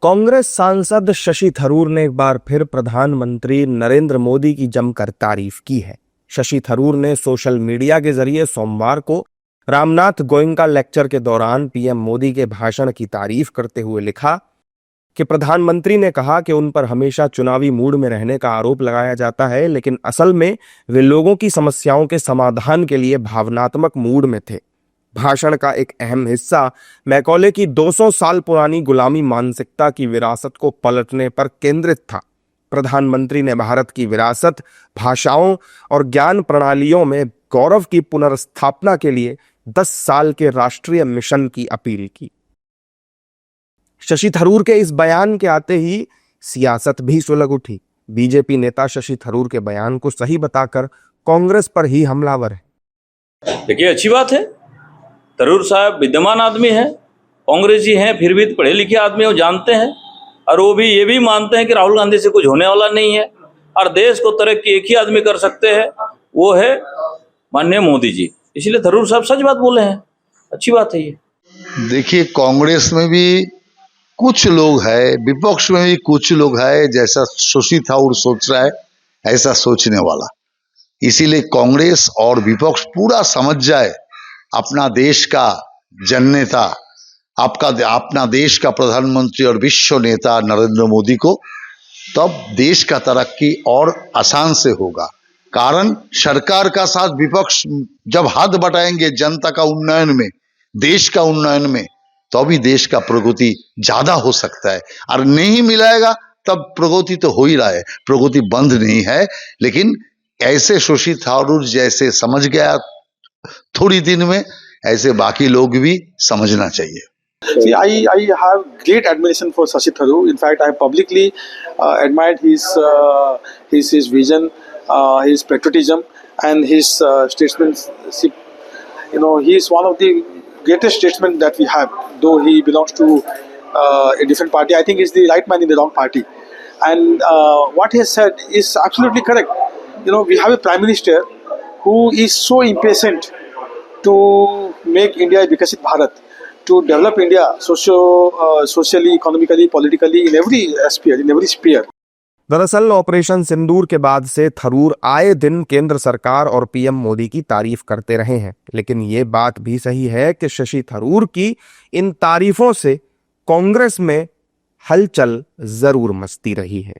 कांग्रेस सांसद शशि थरूर ने एक बार फिर प्रधानमंत्री नरेंद्र मोदी की जमकर तारीफ की है। शशि थरूर ने सोशल मीडिया के जरिए सोमवार को रामनाथ गोयनका लेक्चर के दौरान पीएम मोदी के भाषण की तारीफ करते हुए लिखा कि प्रधानमंत्री ने कहा कि उन पर हमेशा चुनावी मूड में रहने का आरोप लगाया जाता है, लेकिन असल में वे लोगों की समस्याओं के समाधान के लिए भावनात्मक मूड में थे। भाषण का एक अहम हिस्सा मैकॉले की 200 साल पुरानी गुलामी मानसिकता की विरासत को पलटने पर केंद्रित था। प्रधानमंत्री ने भारत की विरासत, भाषाओं और ज्ञान प्रणालियों में गौरव की पुनर्स्थापना के लिए 10 साल के राष्ट्रीय मिशन की अपील की। शशि थरूर के इस बयान के आते ही सियासत भी सुलग उठी। बीजेपी नेता शशि थरूर के बयान को सही बताकर कांग्रेस पर ही हमलावर है। देखिए, अच्छी बात है। थरूर साहब विद्यमान आदमी हैं, कांग्रेसी हैं, फिर भी पढ़े लिखे आदमी, वो जानते हैं और वो भी ये भी मानते हैं कि राहुल गांधी से कुछ होने वाला नहीं है और देश को तरक्की एक ही आदमी कर सकते हैं, वो है माननीय मोदी जी। इसलिए थरूर साहब सच बात बोले हैं, अच्छी बात है ये। देखिए, कांग्रेस में भी कुछ लोग हैं, विपक्ष में भी कुछ लोग हैं, जैसा शशि थरूर सोच रहा है ऐसा सोचने वाला। इसीलिए कांग्रेस और विपक्ष पूरा समझ जाए अपना देश का जननेता, अपना देश का प्रधानमंत्री और विश्व नेता नरेंद्र मोदी को, तब देश का तरक्की और आसान से होगा। कारण सरकार का साथ विपक्ष जब हाथ बटाएंगे जनता का उन्नयन में, देश का उन्नयन में, तो भी देश का प्रगति ज्यादा हो सकता है। और नहीं मिलाएगा तब प्रगति तो हो ही रहा है, प्रगति बंद नहीं है। लेकिन ऐसे शशि थरूर जैसे समझ गया थोड़ी दिन में, ऐसे बाकी लोग भी समझना चाहिए। See, I have great admiration for Shashi Tharoor. In fact, I have publicly admired his vision, his patriotism, and his statesmanship. You know, he is one of the greatest statesmen that we have. Though he belongs to a different party, I think he's the right man in the wrong party. And what he has said is absolutely correct. You know, we have a prime minister who is so impatient to make India a Vikasit Bharat, to develop India socially, economically, politically, in every sphere. दरअसल operation सिंदूर के बाद से थरूर आए दिन केंद्र सरकार और PM Modi की तारीफ करते रहे हैं, लेकिन ये बात भी सही है कि शशि थरूर की इन तारीफों से कांग्रेस में हलचल जरूर मचती रही है।